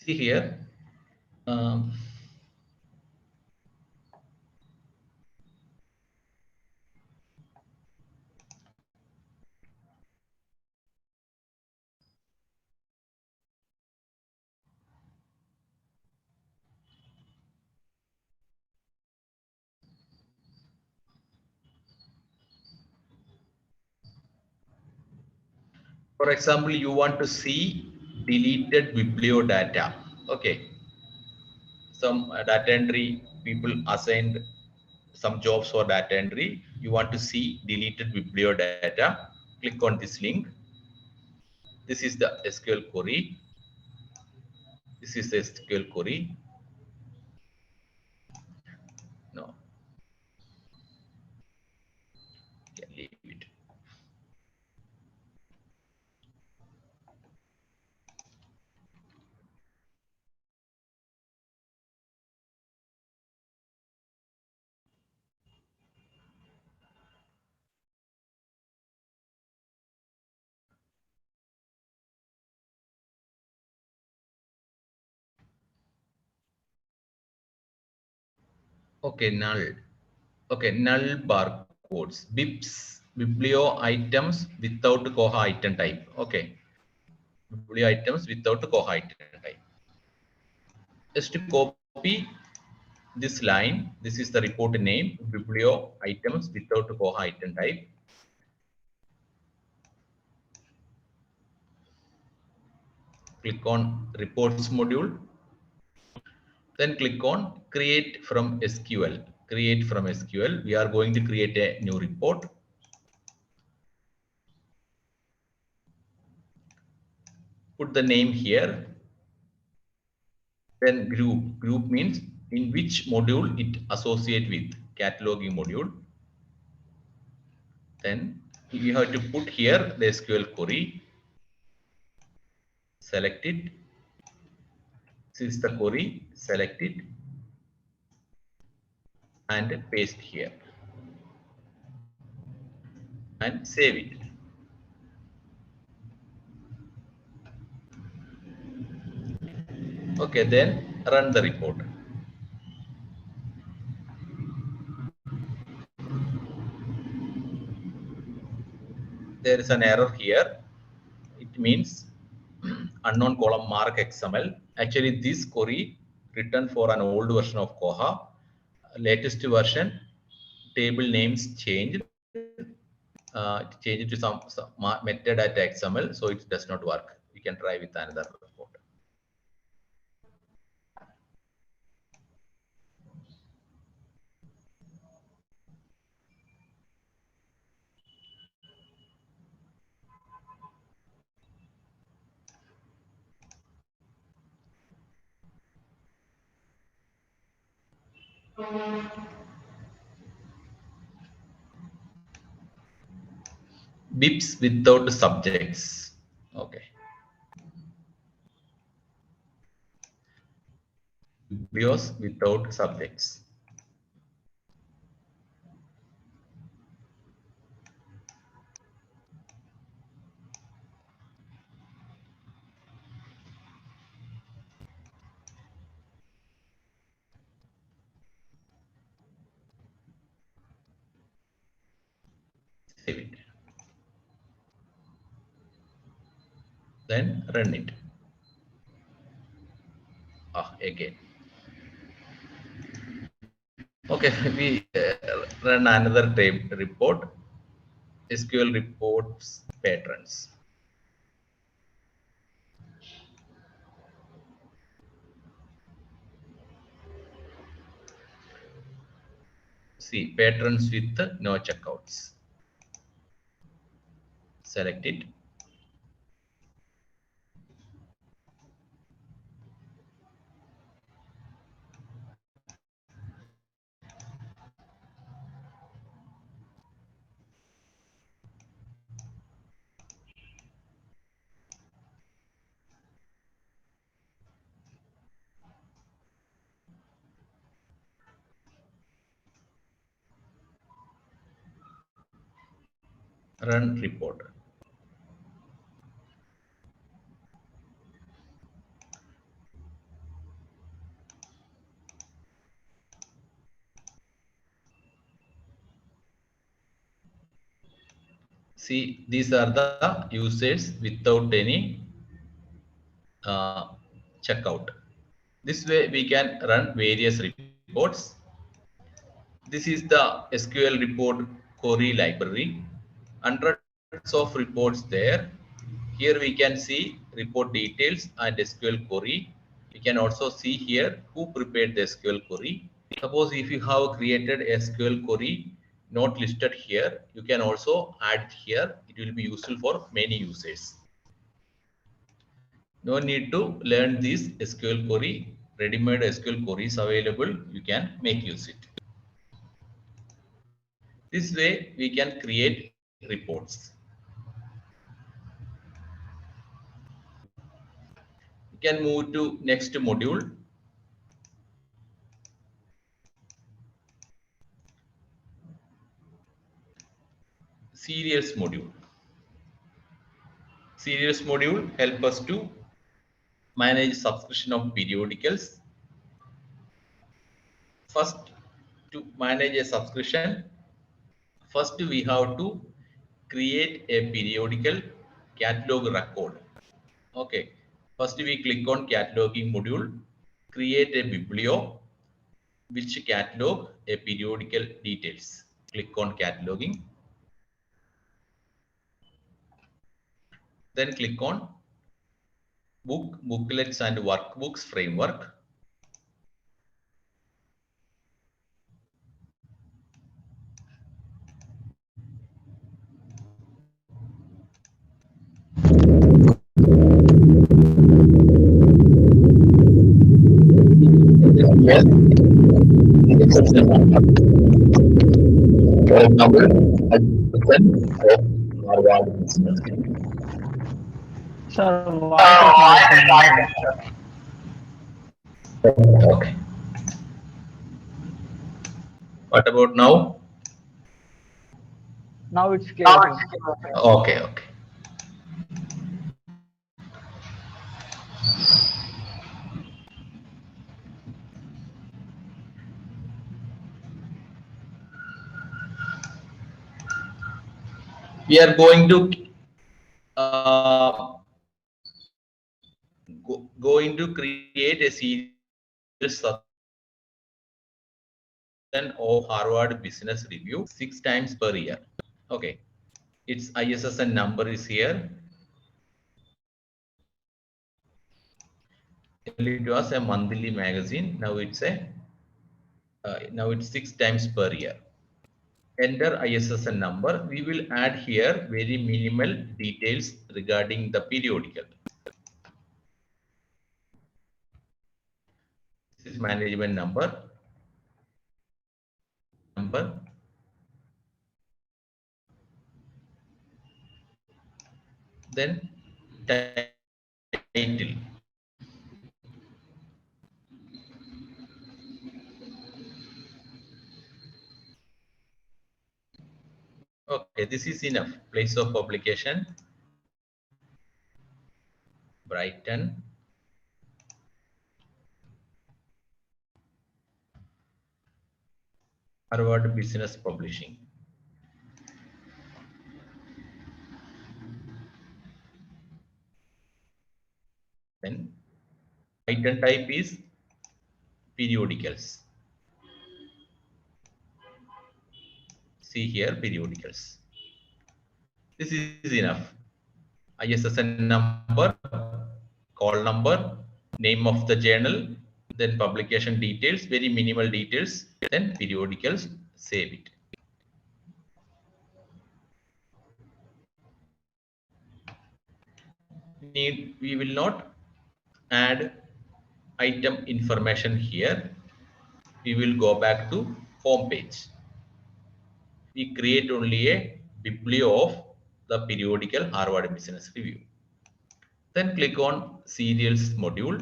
See here. For example, you want to see deleted bibliodata. Okay. Some data entry people assigned some jobs for data entry. You want to see deleted bibliodata. Click on this link. This is the SQL query. This is the SQL query. No. Can leave it. Okay, null. Okay, null barcodes. BIPs, biblio items without Koha item type. Okay, biblio items without Koha item type. Just to copy this line, this is the report name, biblio items without Koha item type. Click on reports module. Then click on create from SQL. Create from SQL. We are going to create a new report. Put the name here. Then group. Group means in which module it associate with. Cataloging module. Then you have to put here the SQL query. Select it. This is the query. Select it and paste here and save it. Okay, then run the report. There is an error here. It means unknown column MARC XML. Actually, this query written for an old version of Koha. Latest version, table names changed. Change it to some metadata XML, so it does not work. You can try with another report. BIPs without subjects. Okay. BIOS without subjects. Save it. Then run it. Again. Okay, we run another report. SQL reports patrons. See, patrons with no checkouts. Select it. Run report. See, these are the users without any checkout. This way we can run various reports. This is the SQL report query library. Hundreds of reports there. Here we can see report details and SQL query. We can also see here who prepared the SQL query. Suppose if you have created a SQL query not listed here, you can also add here. It will be useful for many users. No need to learn this SQL query. Ready-made SQL queries available. You can make use it. This way we can create reports. We can move to next module. Serials module. Serials module help us to manage subscription of periodicals. First, to manage a subscription, first we have to create a periodical catalog record. Okay. First we click on cataloging module, create a biblio, which catalog a periodical details. Click on cataloging. Then click on book, booklets and workbooks framework. For example, a percent of Harvard business. Sir, voice is not coming. Okay. What about now? Now it's clear, sir. Okay, okay. We are going to going to create a serial of Harvard Business Review 6 times per year. Okay, its ISSN number is here. It was a monthly magazine. Now it's 6 times per year. Enter ISSN number. We will add here very minimal details regarding the periodical. This is management number. Then title. Okay, this is enough. Place of publication, Brighton. Harvard Business Publishing. Then item type is periodicals. See here, periodicals. This is enough. ISSN number, call number, name of the journal, then publication details, very minimal details, then periodicals, save it. We will not add item information here. We will go back to home page. We create only a biblio of the periodical Harvard Business Review. Then click on serials module.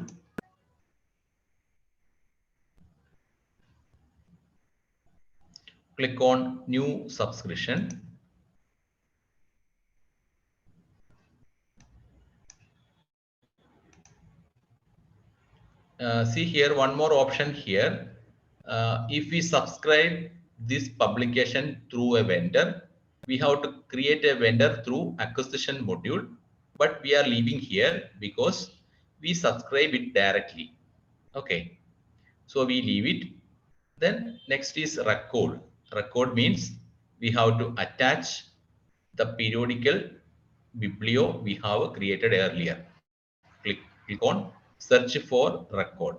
Click on new subscription. See here one more option here. If we subscribe this publication through a vendor, we have to create a vendor through acquisition module, but we are leaving here because we subscribe it directly. Okay, so we leave it. Then next is record. Record means we have to attach the periodical biblio we have created earlier. Click on search for record.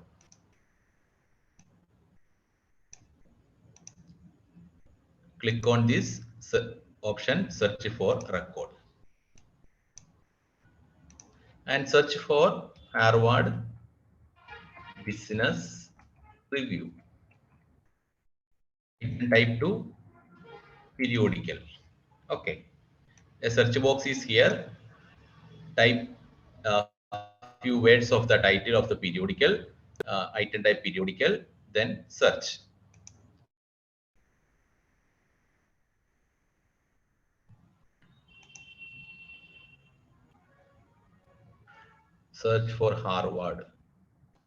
Click on this option, search for record, and search for Harvard Business Review. Type to periodical. Okay, a search box is here. Type a few words of the title of the periodical, item type periodical, then search. Search for Harvard.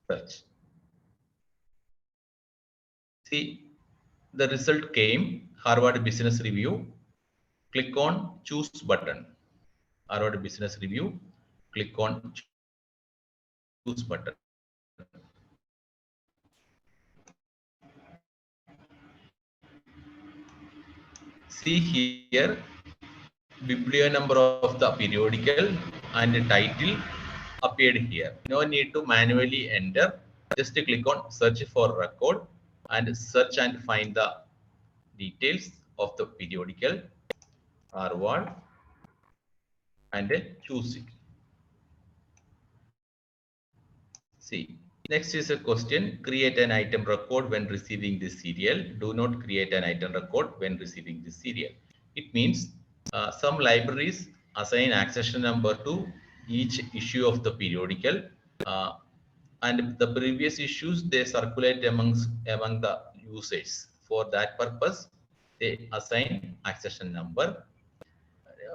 Search. See, the result came Harvard Business Review. Click on choose button. Harvard Business Review. Click on choose button. See here, biblio number of the periodical and the title appeared here. No need to manually enter. Just click on search for record and search and find the details of the periodical Harvard and choose it. See, next is a question. Create an item record when receiving this serial. Do not create an item record when receiving this serial. It means some libraries assign accession number to each issue of the periodical, and the previous issues they circulate among the users. For that purpose, they assign accession number.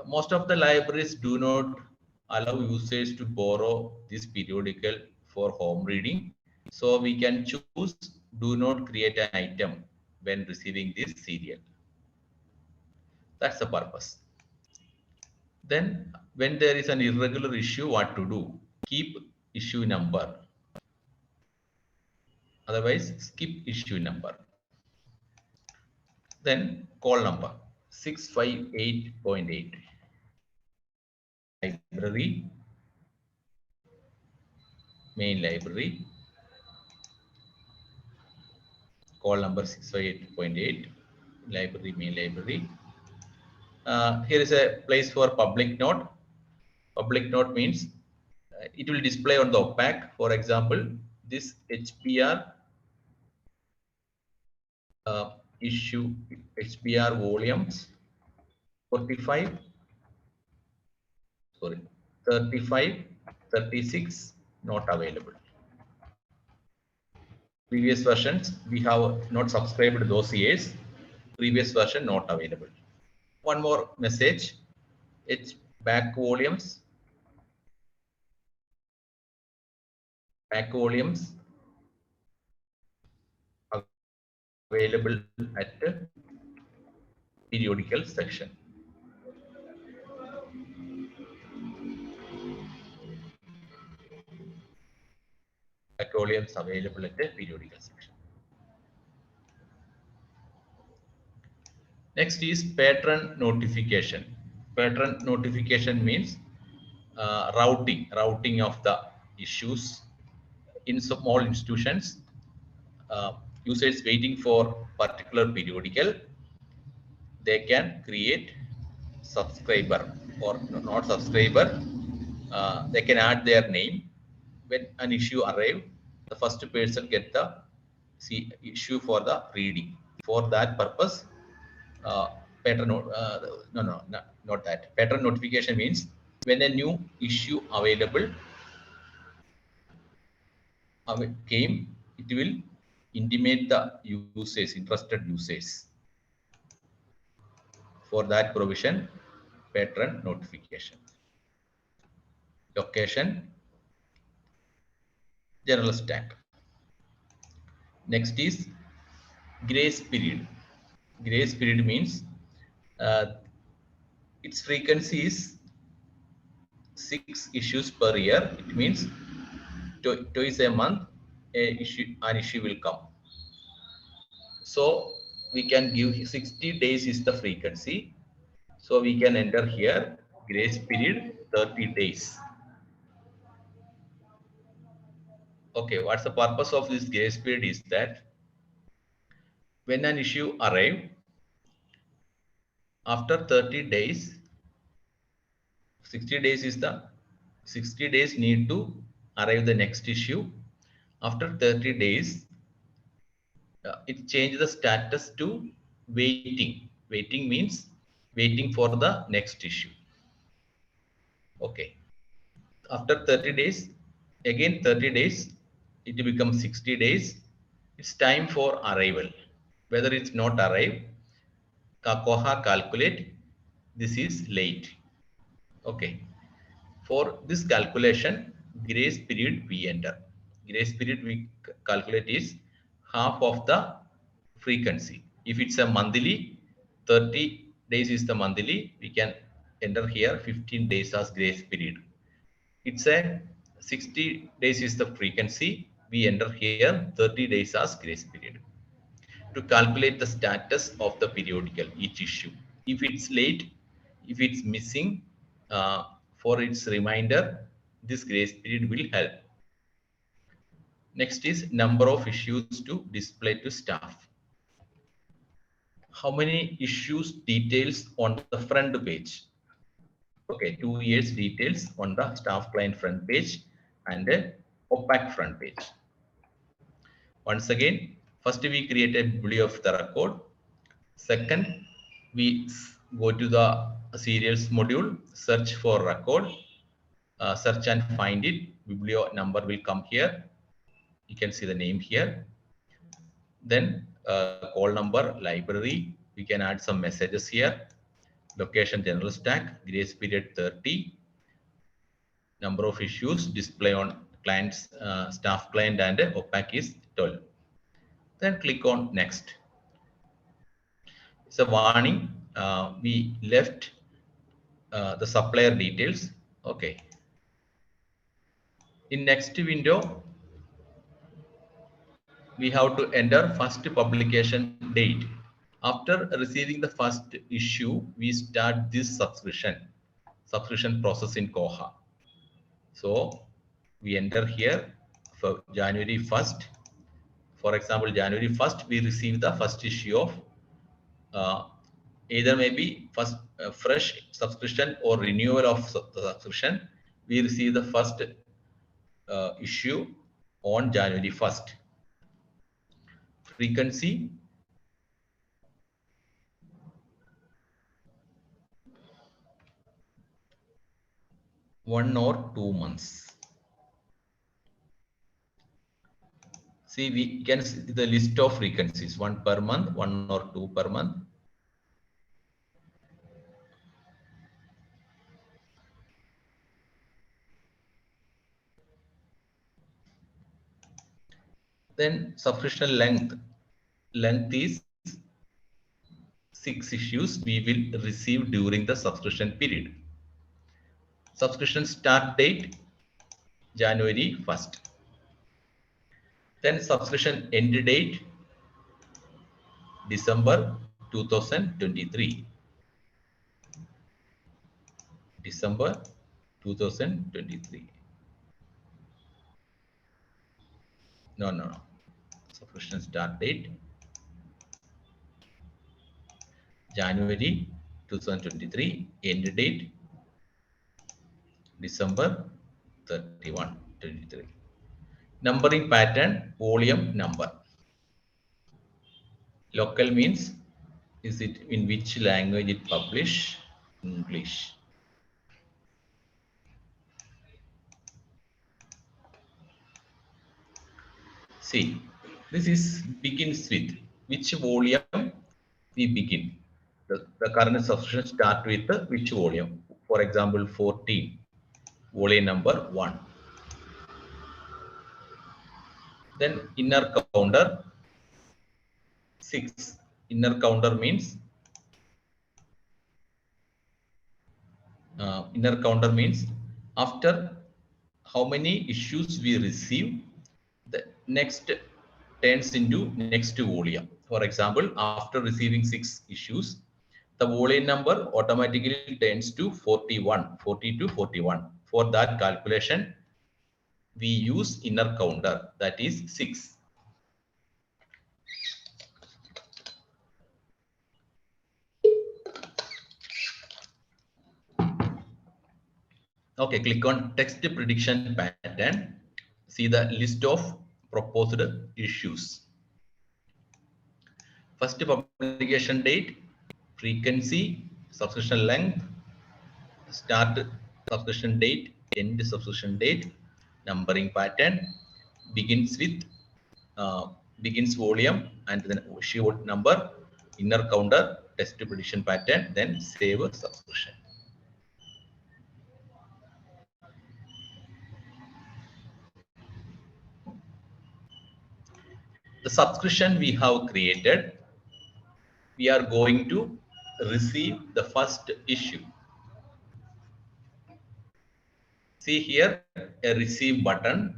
Most of the libraries do not allow users to borrow this periodical for home reading. So we can choose do not create an item when receiving this serial. That's the purpose. Then when there is an irregular issue, what to do? Keep issue number. Otherwise, skip issue number. Then call number 658.8. Library, main library, call number 658.8, library, main library. Here is a place for public note. Public note means it will display on the opaque. For example, this HBR issue, HBR volumes 45, sorry, 35, 36 not available. Previous versions we have not subscribed those years. Previous version not available. One more message. It's back volumes available at the periodical section. Back volumes available at the periodical section. Next is patron notification. Patron notification means routing of the issues in small institutions. Users waiting for particular periodical, they can create subscriber or not subscriber. They can add their name. When an issue arrive, the first person get the issue for the reading. For that purpose, pattern not that. Pattern notification means when a new issue available came, it will intimate the users, interested users. For that provision, patron notification. Location, general stack. Next is grace period. Grace period means its frequency is 6 issues per year. It means twice a month an issue will come. So we can give 60 days is the frequency. So we can enter here grace period 30 days. Okay, what's the purpose of this grace period is that when an issue arrives, after 30 days, 60 days is the 60 days need to arrive the next issue. After 30 days, it changes the status to waiting. Waiting means waiting for the next issue. Okay. After 30 days, again 30 days, it becomes 60 days. It's time for arrival. Whether it's not arrived, Koha calculate this is late. Okay. For this calculation, grace period we enter. Grace period we calculate is half of the frequency. If it's a monthly, 30 days is the monthly, we can enter here 15 days as grace period. It's a 60 days is the frequency, we enter here 30 days as grace period to calculate the status of the periodical each issue. If it's late, if it's missing, for its reminder, this grace period will help. Next is number of issues to display to staff. How many issues details on the front page? Okay, 2 years details on the staff client front page and opaque front page. Once again, first we create a body of the record. Second, we go to the serials module, search for record, search and find it. Biblio number will come here. You can see the name here. Then call number, library. We can add some messages here. Location, general stack, grace period 30. Number of issues, display on client's staff client and opaque is 12. Then click on next. It's a warning. We left the supplier details. Okay. In next window, we have to enter first publication date. After receiving the first issue, we start this subscription process in Koha. So we enter here for January 1st. For example, January 1st, we receive the first issue of either maybe first fresh subscription or renewal of the subscription. We receive the first issue on January 1st. Frequency, one or 2 months. See, we can see the list of frequencies, 1 per month, 1 or 2 per month. Then subscription length is 6 issues we will receive during the subscription period. Subscription start date January 1st. Then subscription end date December 2023. December 2023. No. Subscription start date January 2023. End date December 31, 23. Numbering pattern, volume number. Local means is it in which language it publish? English. See, this is begins with which volume we begin. The current subscription start with which volume? For example, 14, volume number 1. Then inner counter 6. Inner counter means Inner counter means after how many issues we receive, the next turns into next volume. For example, after receiving 6 issues, the volume number automatically turns to 41, 40 to 41. For that calculation, we use inner counter, that is 6. Okay, click on text prediction pattern. See the list of proposed issues. First publication date, frequency, subscription length, start subscription date, end subscription date, numbering pattern, begins with begins volume and then issue number, inner counter, test prediction pattern, then save subscription. The subscription we have created, we are going to receive the first issue. See here a receive button.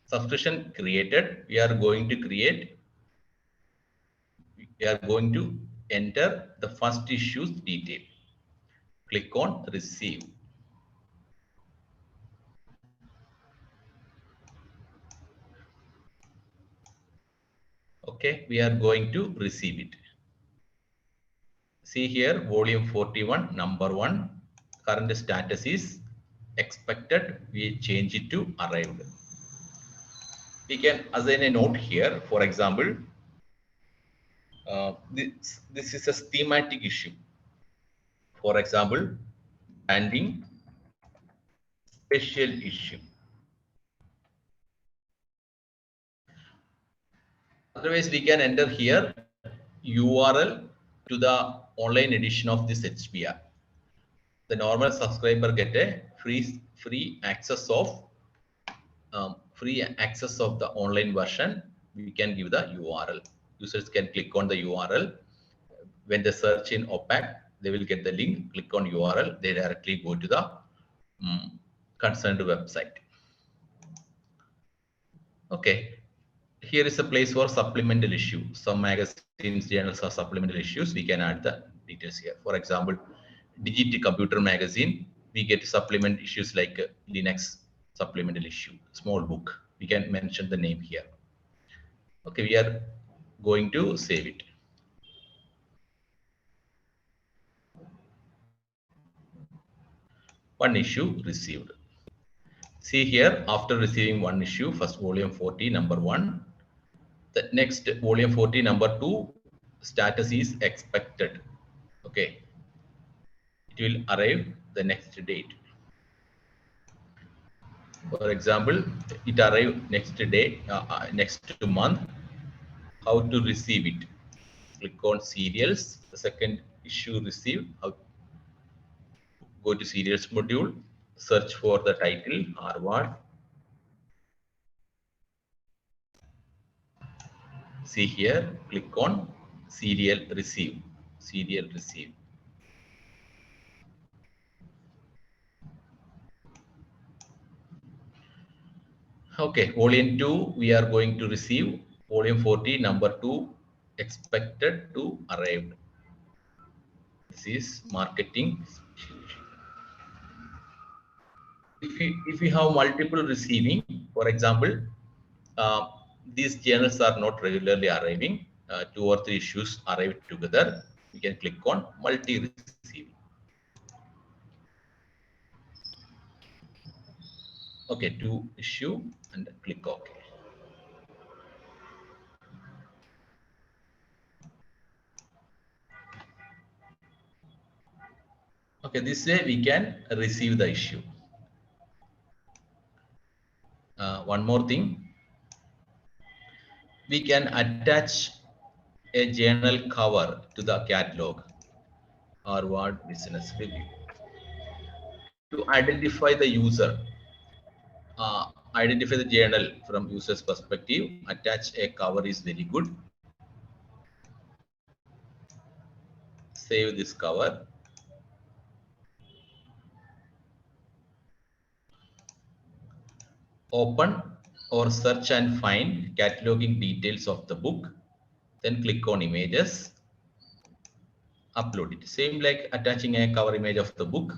Subscription created. We are going to enter the first issue's detail. Click on receive. Okay, we are going to receive it. See here, volume 41, number 1. Current status is expected. We change it to arrived. We can assign a note here. For example, this is a thematic issue. For example, branding special issue. Otherwise, we can enter here URL to the online edition of this HBR. The normal subscriber get a free access of the online version. We can give the URL. Users can click on the URL. When they search in OPAC, they will get the link. Click on URL. They directly go to the concerned website. Okay. Here is a place for supplemental issue. Some magazines, journals are supplemental issues. We can add the details here. For example, Digit Computer Magazine, we get supplement issues like Linux supplemental issue, small book. We can mention the name here. Okay, we are going to save it. One issue received. See here, after receiving one issue, first volume 40, number 1. The next volume 40, number 2, status is expected. Okay. It will arrive the next date. For example, it arrived next day, next month. How to receive it? Click on serials. The second issue received. Go to serials module. Search for the title Harvard. See here. Click on serial receive. Serial receive. Okay, volume 2 we are going to receive. Volume 40, number 2, expected to arrive. This is marketing. If we have multiple receiving, for example, these journals are not regularly arriving. 2 or 3 issues arrive together. We can click on multi-receiving. Okay, 2 issue and click OK. Okay, this way we can receive the issue. One more thing, we can attach a journal cover to the catalog Harvard Business Review. To identify the user, identify the journal from user's perspective, attach a cover is very good. Save this cover. open or search and find cataloging details of the book. Then click on images, upload it. Same like attaching a cover image of the book.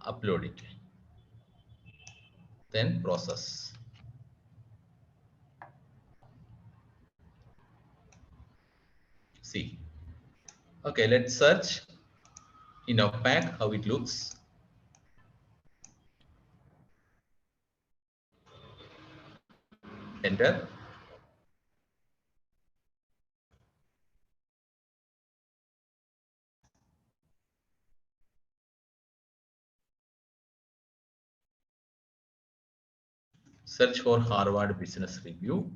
Upload it. Then process. See. Okay, let's search in opaque how it looks. Enter. Search for Harvard Business Review.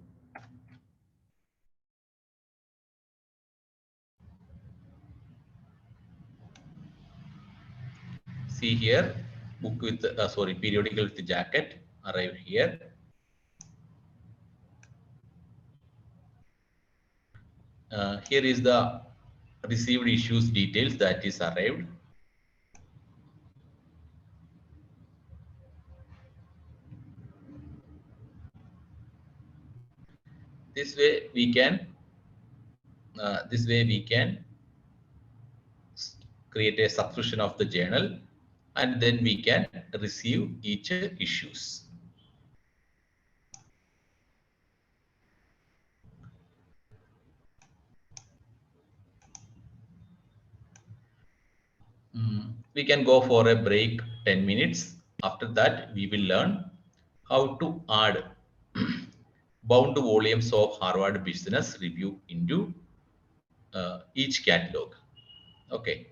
See here, book with periodical with the jacket arrived here. Here is the received issues details that is arrived. This way we can create a subscription of the journal, and then we can receive each issues. We can go for a break 10 minutes. After that, we will learn how to add bound volumes of Harvard Business Review into each catalog. Okay.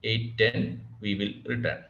8:10, we will return.